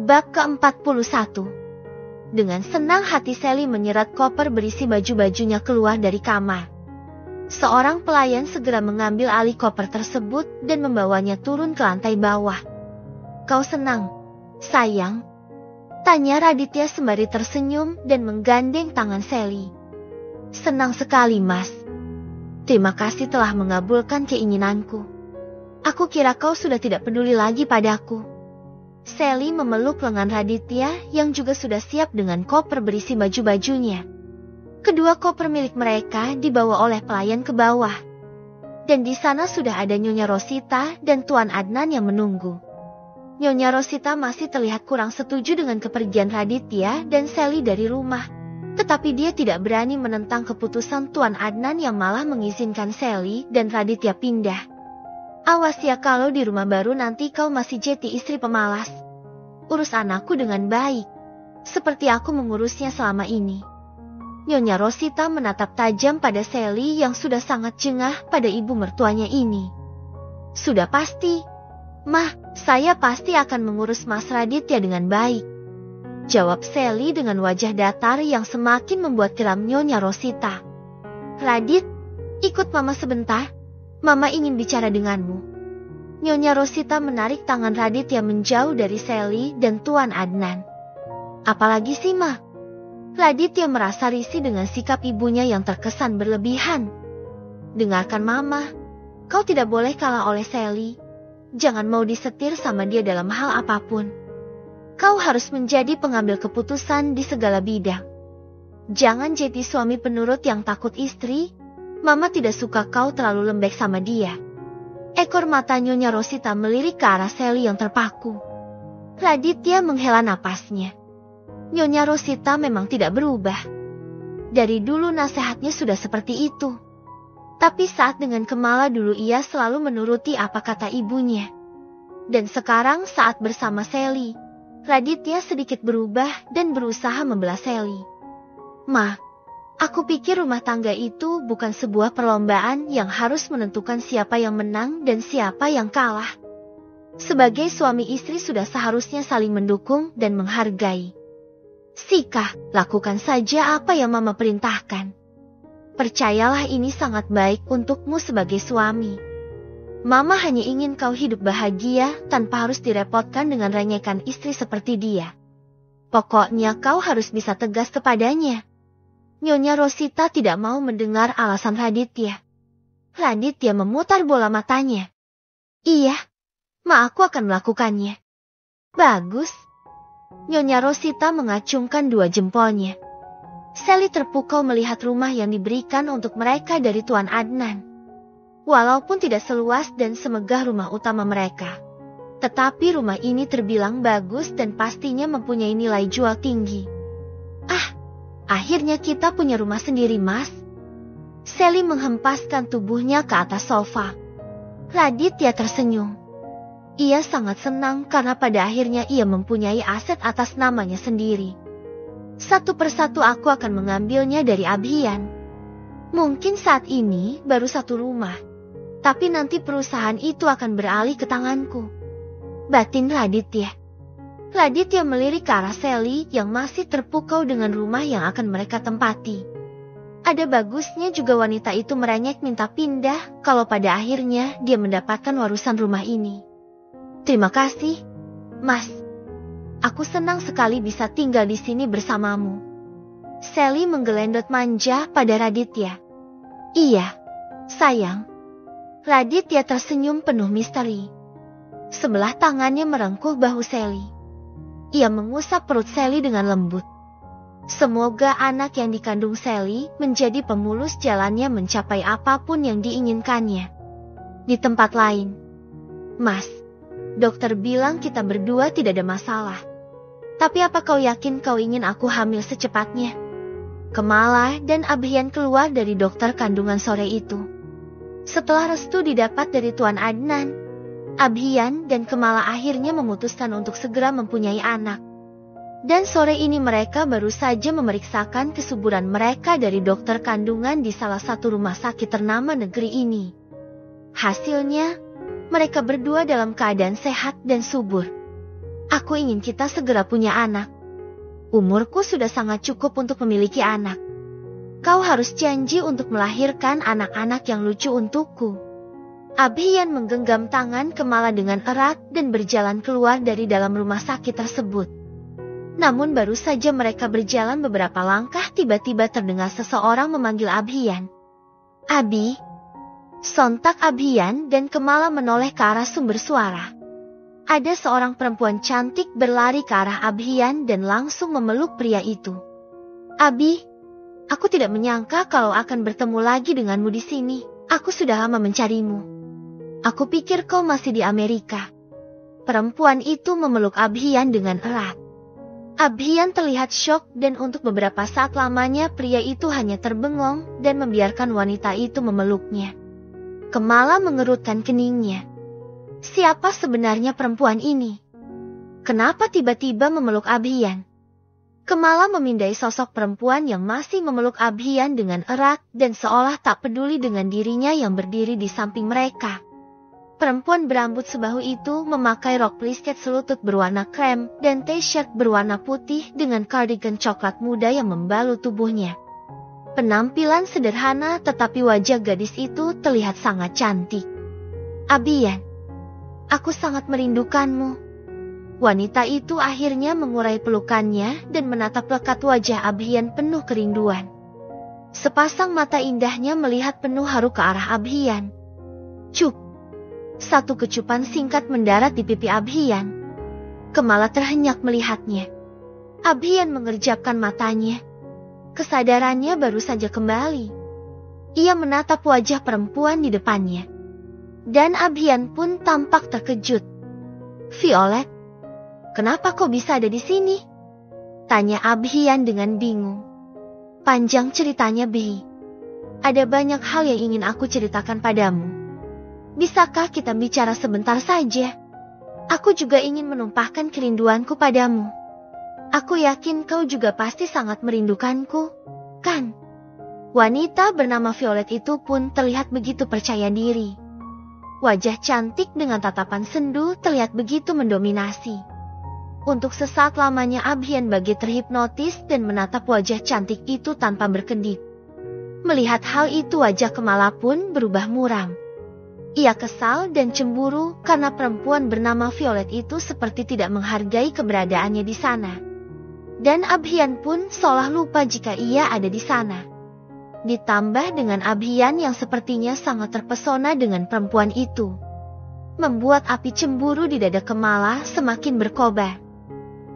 Bab ke-41. Dengan senang hati Sally menyerat koper berisi baju-bajunya keluar dari kamar. Seorang pelayan segera mengambil alih koper tersebut dan membawanya turun ke lantai bawah. "Kau senang, sayang?" tanya Raditya sembari tersenyum dan menggandeng tangan Sally. "Senang sekali, Mas. Terima kasih telah mengabulkan keinginanku. Aku kira kau sudah tidak peduli lagi padaku." Sally memeluk lengan Raditya yang juga sudah siap dengan koper berisi baju-bajunya. Kedua koper milik mereka dibawa oleh pelayan ke bawah. Dan di sana sudah ada Nyonya Rosita dan Tuan Adnan yang menunggu. Nyonya Rosita masih terlihat kurang setuju dengan kepergian Raditya dan Sally dari rumah. Tetapi dia tidak berani menentang keputusan Tuan Adnan yang malah mengizinkan Sally dan Raditya pindah. "Awas ya kalau di rumah baru nanti kau masih jadi istri pemalas. Urus anakku dengan baik, seperti aku mengurusnya selama ini." Nyonya Rosita menatap tajam pada Sally yang sudah sangat jengah pada ibu mertuanya ini. "Sudah pasti, Mah, saya pasti akan mengurus Mas Raditya dengan baik," jawab Sally dengan wajah datar yang semakin membuat geram Nyonya Rosita. "Radit, ikut Mama sebentar. Mama ingin bicara denganmu." Nyonya Rosita menarik tangan Raditya menjauh dari Sally dan Tuan Adnan. "Apalagi sih, Ma?" Raditya merasa risih dengan sikap ibunya yang terkesan berlebihan. "Dengarkan Mama, kau tidak boleh kalah oleh Sally. Jangan mau disetir sama dia dalam hal apapun. Kau harus menjadi pengambil keputusan di segala bidang. Jangan jadi suami penurut yang takut istri. Mama tidak suka kau terlalu lembek sama dia." Ekor mata Nyonya Rosita melirik ke arah Sally yang terpaku. Raditya menghela napasnya. Nyonya Rosita memang tidak berubah. Dari dulu nasihatnya sudah seperti itu. Tapi saat dengan Kemala dulu ia selalu menuruti apa kata ibunya. Dan sekarang saat bersama Sally, Raditya sedikit berubah dan berusaha membelah Sally. "Ma, aku pikir rumah tangga itu bukan sebuah perlombaan yang harus menentukan siapa yang menang dan siapa yang kalah. Sebagai suami istri sudah seharusnya saling mendukung dan menghargai. Sika, lakukan saja apa yang Mama perintahkan. Percayalah ini sangat baik untukmu sebagai suami. Mama hanya ingin kau hidup bahagia tanpa harus direpotkan dengan renyekan istri seperti dia. Pokoknya kau harus bisa tegas kepadanya." Nyonya Rosita tidak mau mendengar alasan Raditya. Raditya memutar bola matanya. "Iya, Ma, aku akan melakukannya." "Bagus." Nyonya Rosita mengacungkan dua jempolnya. Sally terpukau melihat rumah yang diberikan untuk mereka dari Tuan Adnan. Walaupun tidak seluas dan semegah rumah utama mereka, tetapi rumah ini terbilang bagus dan pastinya mempunyai nilai jual tinggi. Akhirnya kita punya rumah sendiri, Mas." Sally menghempaskan tubuhnya ke atas sofa. Raditya tersenyum. Ia sangat senang karena pada akhirnya ia mempunyai aset atas namanya sendiri. Satu persatu aku akan mengambilnya dari Abhian. Mungkin saat ini baru satu rumah, tapi nanti perusahaan itu akan beralih ke tanganku, batin Raditya. Raditya melirik ke arah Sally yang masih terpukau dengan rumah yang akan mereka tempati. Ada bagusnya juga wanita itu merengek minta pindah kalau pada akhirnya dia mendapatkan warusan rumah ini. "Terima kasih, Mas. Aku senang sekali bisa tinggal di sini bersamamu." Sally menggelendot manja pada Raditya. "Iya, sayang." Raditya tersenyum penuh misteri. Sebelah tangannya merengkuh bahu Sally. Ia mengusap perut Sally dengan lembut. Semoga anak yang dikandung Sally menjadi pemulus jalannya mencapai apapun yang diinginkannya. Di tempat lain, "Mas, dokter bilang kita berdua tidak ada masalah. Tapi apa kau yakin kau ingin aku hamil secepatnya?" Kemala dan Abhian keluar dari dokter kandungan sore itu. Setelah restu didapat dari Tuan Adnan, Abhian dan Kemala akhirnya memutuskan untuk segera mempunyai anak. Dan sore ini mereka baru saja memeriksakan kesuburan mereka dari dokter kandungan di salah satu rumah sakit ternama negeri ini. Hasilnya, mereka berdua dalam keadaan sehat dan subur. Aku ingin kita segera punya anak. Umurku sudah sangat cukup untuk memiliki anak. Kau harus janji untuk melahirkan anak-anak yang lucu untukku. Abhiyan menggenggam tangan Kamala dengan erat dan berjalan keluar dari dalam rumah sakit tersebut. Namun baru saja mereka berjalan beberapa langkah, tiba-tiba terdengar seseorang memanggil Abhiyan. Abi. Sontak Abhiyan dan Kamala menoleh ke arah sumber suara. Ada seorang perempuan cantik berlari ke arah Abhiyan dan langsung memeluk pria itu. Abi, aku tidak menyangka kalau akan bertemu lagi denganmu di sini. Aku sudah lama mencarimu. Aku pikir kau masih di Amerika. Perempuan itu memeluk Abhiyan dengan erat. Abhiyan terlihat syok dan untuk beberapa saat lamanya pria itu hanya terbengong dan membiarkan wanita itu memeluknya. Kamala mengerutkan keningnya. Siapa sebenarnya perempuan ini? Kenapa tiba-tiba memeluk Abhiyan? Kamala memindai sosok perempuan yang masih memeluk Abhiyan dengan erat dan seolah tak peduli dengan dirinya yang berdiri di samping mereka. Perempuan berambut sebahu itu memakai rok plisket selutut berwarna krem dan t-shirt berwarna putih dengan cardigan coklat muda yang membalut tubuhnya. Penampilan sederhana tetapi wajah gadis itu terlihat sangat cantik. Abhiyan, aku sangat merindukanmu. Wanita itu akhirnya mengurai pelukannya dan menatap lekat wajah Abhiyan penuh kerinduan. Sepasang mata indahnya melihat penuh haru ke arah Abhiyan. Cup. Satu kecupan singkat mendarat di pipi Abhiyan. Kamala terhenyak melihatnya. Abhiyan mengerjapkan matanya. Kesadarannya baru saja kembali. Ia menatap wajah perempuan di depannya. Dan Abhiyan pun tampak terkejut. Violet, kenapa kau bisa ada di sini? Tanya Abhiyan dengan bingung. Panjang ceritanya, Bi. Ada banyak hal yang ingin aku ceritakan padamu. Bisakah kita bicara sebentar saja? Aku juga ingin menumpahkan kerinduanku padamu. Aku yakin kau juga pasti sangat merindukanku, kan? Wanita bernama Violet itu pun terlihat begitu percaya diri. Wajah cantik dengan tatapan sendu terlihat begitu mendominasi. Untuk sesaat lamanya Abhiyan bagi terhipnotis dan menatap wajah cantik itu tanpa berkedip. Melihat hal itu wajah Kamala pun berubah muram. Ia kesal dan cemburu karena perempuan bernama Violet itu seperti tidak menghargai keberadaannya di sana. Dan Abhiyan pun seolah lupa jika ia ada di sana. Ditambah dengan Abhiyan yang sepertinya sangat terpesona dengan perempuan itu. Membuat api cemburu di dada Kamala semakin berkobar.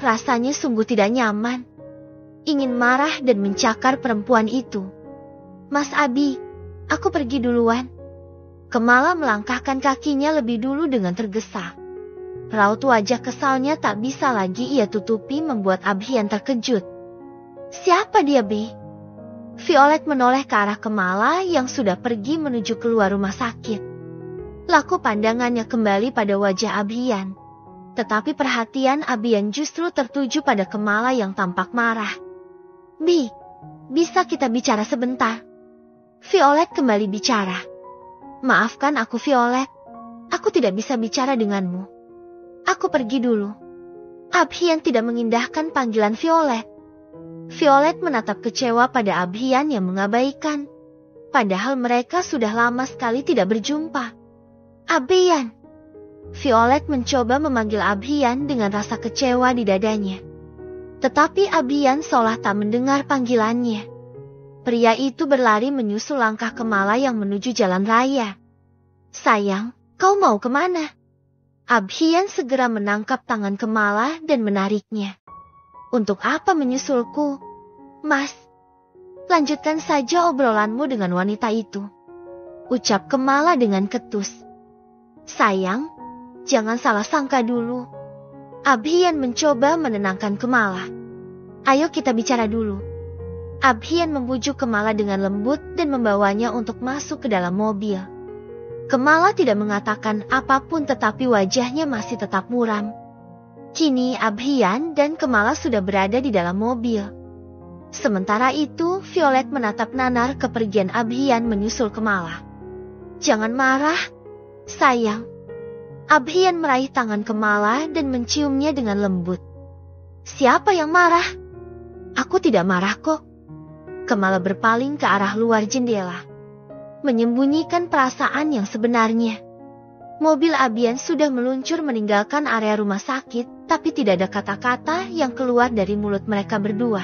Rasanya sungguh tidak nyaman. Ingin marah dan mencakar perempuan itu. Mas Abi, aku pergi duluan. Kamala melangkahkan kakinya lebih dulu dengan tergesa. Raut wajah kesalnya tak bisa lagi ia tutupi membuat Abhiyan terkejut. Siapa dia, Bi? Violet menoleh ke arah Kamala yang sudah pergi menuju keluar rumah sakit. Laku pandangannya kembali pada wajah Abhiyan. Tetapi perhatian Abhiyan justru tertuju pada Kamala yang tampak marah. Bi, bisa kita bicara sebentar? Violet kembali bicara. Maafkan aku, Violet. Aku tidak bisa bicara denganmu. Aku pergi dulu. Abhiyan tidak mengindahkan panggilan Violet. Violet menatap kecewa pada Abhiyan yang mengabaikan. Padahal mereka sudah lama sekali tidak berjumpa. Abhiyan. Violet mencoba memanggil Abhiyan dengan rasa kecewa di dadanya. Tetapi Abhiyan seolah tak mendengar panggilannya. Pria itu berlari menyusul langkah Kamala yang menuju jalan raya. Sayang, kau mau kemana? Abhiyan segera menangkap tangan Kamala dan menariknya. Untuk apa menyusulku? Mas, lanjutkan saja obrolanmu dengan wanita itu. Ucap Kamala dengan ketus. Sayang, jangan salah sangka dulu. Abhiyan mencoba menenangkan Kamala. Ayo kita bicara dulu. Abhiyan membujuk Kamala dengan lembut dan membawanya untuk masuk ke dalam mobil. Kamala tidak mengatakan apapun tetapi wajahnya masih tetap muram. Kini Abhiyan dan Kamala sudah berada di dalam mobil. Sementara itu Violet menatap nanar kepergian Abhiyan menyusul Kamala. Jangan marah, sayang. Abhian meraih tangan Kamala dan menciumnya dengan lembut. Siapa yang marah? Aku tidak marah kok. Kamala berpaling ke arah luar jendela, menyembunyikan perasaan yang sebenarnya. Mobil Abhian sudah meluncur meninggalkan area rumah sakit, tapi tidak ada kata-kata yang keluar dari mulut mereka berdua.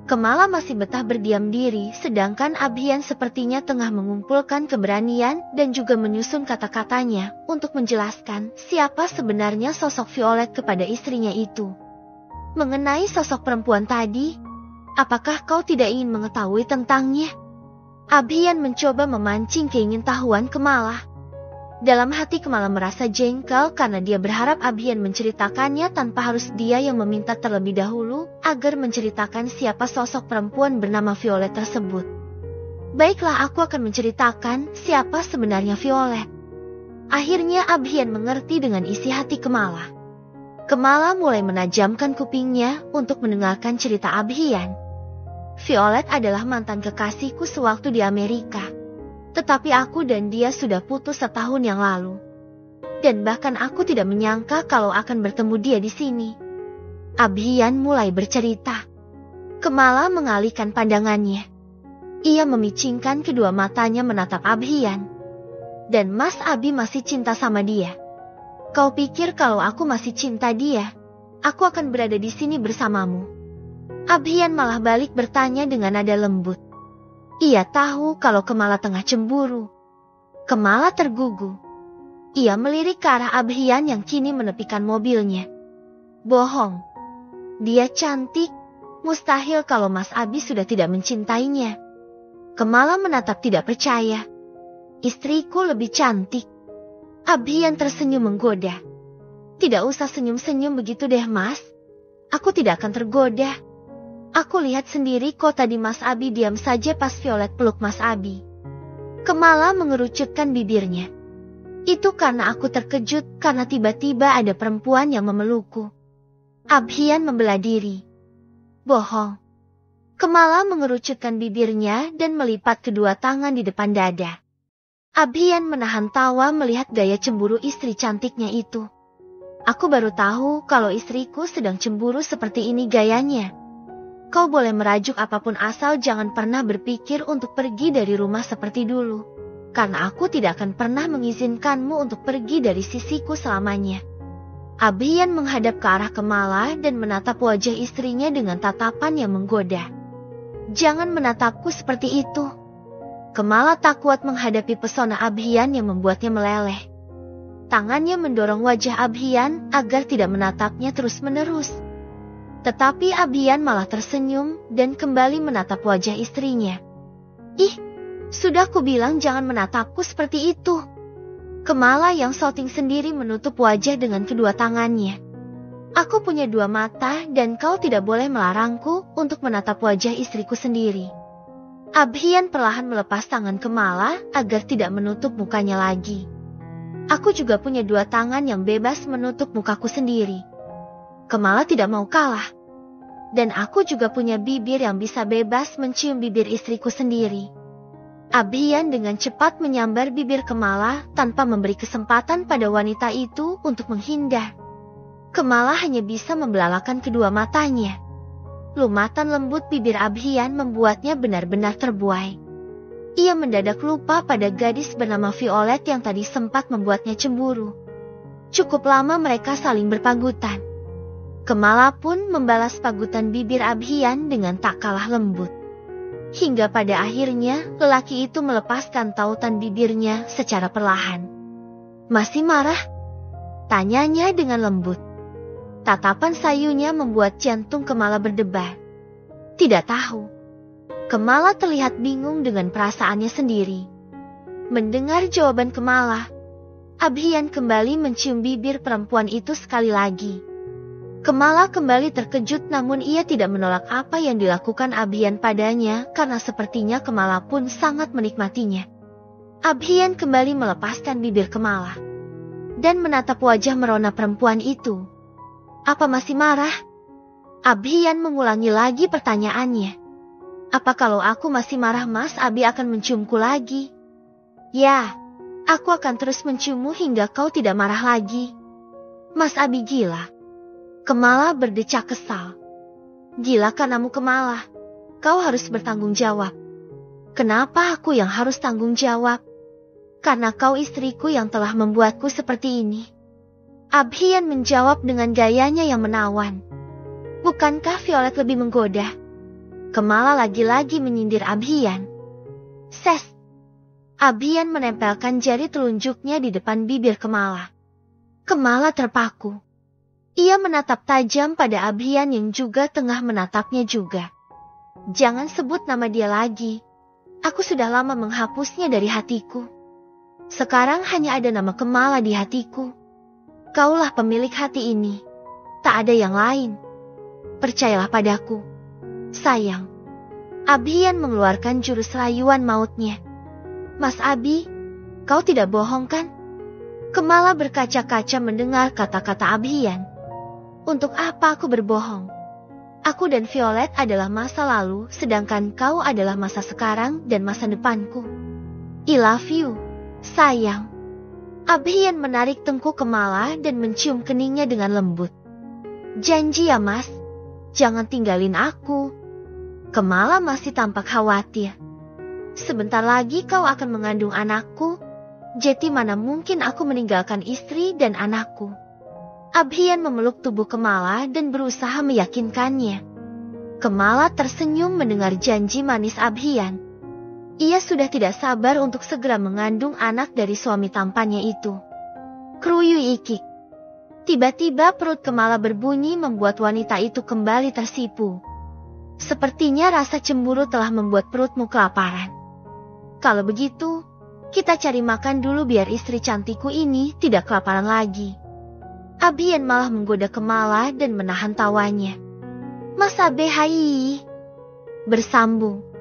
Kamala masih betah berdiam diri, sedangkan Abhian sepertinya tengah mengumpulkan keberanian dan juga menyusun kata-katanya untuk menjelaskan siapa sebenarnya sosok Violet kepada istrinya itu. Mengenai sosok perempuan tadi, apakah kau tidak ingin mengetahui tentangnya? Abhian mencoba memancing keingintahuan Kamala. Dalam hati Kamala merasa jengkel karena dia berharap Abhian menceritakannya tanpa harus dia yang meminta terlebih dahulu agar menceritakan siapa sosok perempuan bernama Violet tersebut. Baiklah, aku akan menceritakan siapa sebenarnya Violet. Akhirnya Abhian mengerti dengan isi hati Kamala. Kamala mulai menajamkan kupingnya untuk mendengarkan cerita Abhian. Violet adalah mantan kekasihku sewaktu di Amerika. Tetapi aku dan dia sudah putus setahun yang lalu. Dan bahkan aku tidak menyangka kalau akan bertemu dia di sini. Abhian mulai bercerita. Kamala mengalihkan pandangannya. Ia memicingkan kedua matanya menatap Abhian. Dan Mas Abi masih cinta sama dia. Kau pikir kalau aku masih cinta dia, aku akan berada di sini bersamamu? Abhian malah balik bertanya dengan nada lembut. Ia tahu kalau Kamala tengah cemburu. Kamala tergugu. Ia melirik ke arah Abhian yang kini menepikan mobilnya. Bohong. Dia cantik. Mustahil kalau Mas Abi sudah tidak mencintainya. Kamala menatap tidak percaya. Istriku lebih cantik. Abhian tersenyum menggoda. Tidak usah senyum-senyum begitu deh, Mas. Aku tidak akan tergoda. Aku lihat sendiri kok tadi Mas Abi diam saja pas Violet peluk Mas Abi. Kamala mengerucutkan bibirnya. Itu karena aku terkejut karena tiba-tiba ada perempuan yang memelukku. Abhian membelah diri. Bohong. Kamala mengerucutkan bibirnya dan melipat kedua tangan di depan dada. Abhian menahan tawa melihat gaya cemburu istri cantiknya itu. Aku baru tahu kalau istriku sedang cemburu seperti ini gayanya. Kau boleh merajuk apapun asal jangan pernah berpikir untuk pergi dari rumah seperti dulu. Karena aku tidak akan pernah mengizinkanmu untuk pergi dari sisiku selamanya. Abhian menghadap ke arah Kamala dan menatap wajah istrinya dengan tatapan yang menggoda. Jangan menatapku seperti itu. Kamala tak kuat menghadapi pesona Abhian yang membuatnya meleleh. Tangannya mendorong wajah Abhian agar tidak menatapnya terus-menerus. Tetapi Abhian malah tersenyum dan kembali menatap wajah istrinya. Ih, sudah ku bilang jangan menatapku seperti itu. Kamala yang shouting sendiri menutup wajah dengan kedua tangannya. Aku punya dua mata dan kau tidak boleh melarangku untuk menatap wajah istriku sendiri. Abhian perlahan melepas tangan Kamala agar tidak menutup mukanya lagi. Aku juga punya dua tangan yang bebas menutup mukaku sendiri. Kamala tidak mau kalah. Dan aku juga punya bibir yang bisa bebas mencium bibir istriku sendiri. Abhian dengan cepat menyambar bibir Kamala tanpa memberi kesempatan pada wanita itu untuk menghindar. Kamala hanya bisa membelalakan kedua matanya. Lumatan lembut bibir Abhian membuatnya benar-benar terbuai. Ia mendadak lupa pada gadis bernama Violet yang tadi sempat membuatnya cemburu. Cukup lama mereka saling berpagutan. Kamala pun membalas pagutan bibir Abhian dengan tak kalah lembut. Hingga pada akhirnya lelaki itu melepaskan tautan bibirnya secara perlahan. Masih marah? Tanyanya dengan lembut. Tatapan sayunya membuat jantung Kamala berdebar. Tidak tahu. Kamala terlihat bingung dengan perasaannya sendiri. Mendengar jawaban Kamala, Abhian kembali mencium bibir perempuan itu sekali lagi. Kamala kembali terkejut namun ia tidak menolak apa yang dilakukan Abhian padanya karena sepertinya Kamala pun sangat menikmatinya. Abhian kembali melepaskan bibir Kamala dan menatap wajah merona perempuan itu. Apa masih marah? Abhian mengulangi lagi pertanyaannya. Apa kalau aku masih marah Mas Abi akan menciumku lagi? Ya, Aku akan terus menciummu hingga kau tidak marah lagi. Mas Abi gila. Kemala berdecak kesal. Gila kanamu Kemala. Kau harus bertanggung jawab. Kenapa aku yang harus tanggung jawab? Karena kau istriku yang telah membuatku seperti ini. Abhian menjawab dengan gayanya yang menawan. Bukankah Violet lebih menggoda? Kemala lagi-lagi menyindir Abhian. Ses. Abhian menempelkan jari telunjuknya di depan bibir Kemala. Kemala terpaku. Ia menatap tajam pada Abhian yang juga tengah menatapnya juga. Jangan sebut nama dia lagi. Aku sudah lama menghapusnya dari hatiku. Sekarang hanya ada nama Kemala di hatiku. Kaulah pemilik hati ini. Tak ada yang lain. Percayalah padaku. Sayang. Abhian mengeluarkan jurus rayuan mautnya. Mas Abi, kau tidak bohong kan? Kemala berkaca-kaca mendengar kata-kata Abhian. Untuk apa aku berbohong? Aku dan Violet adalah masa lalu, sedangkan kau adalah masa sekarang dan masa depanku. I love you, sayang. Abhian menarik tengkuk Kemala dan mencium keningnya dengan lembut. Janji ya mas, jangan tinggalin aku. Kemala masih tampak khawatir. Sebentar lagi kau akan mengandung anakku, jadi mana mungkin aku meninggalkan istri dan anakku. Abhian memeluk tubuh Kemala dan berusaha meyakinkannya. Kemala tersenyum mendengar janji manis Abhian. Ia sudah tidak sabar untuk segera mengandung anak dari suami tampannya itu. Kruyu ikik. Tiba-tiba perut Kemala berbunyi membuat wanita itu kembali tersipu. Sepertinya rasa cemburu telah membuat perutmu kelaparan. Kalau begitu, kita cari makan dulu biar istri cantikku ini tidak kelaparan lagi. Abhian malah menggoda Kemala dan menahan tawanya. Mas Abe hai. Bersambung.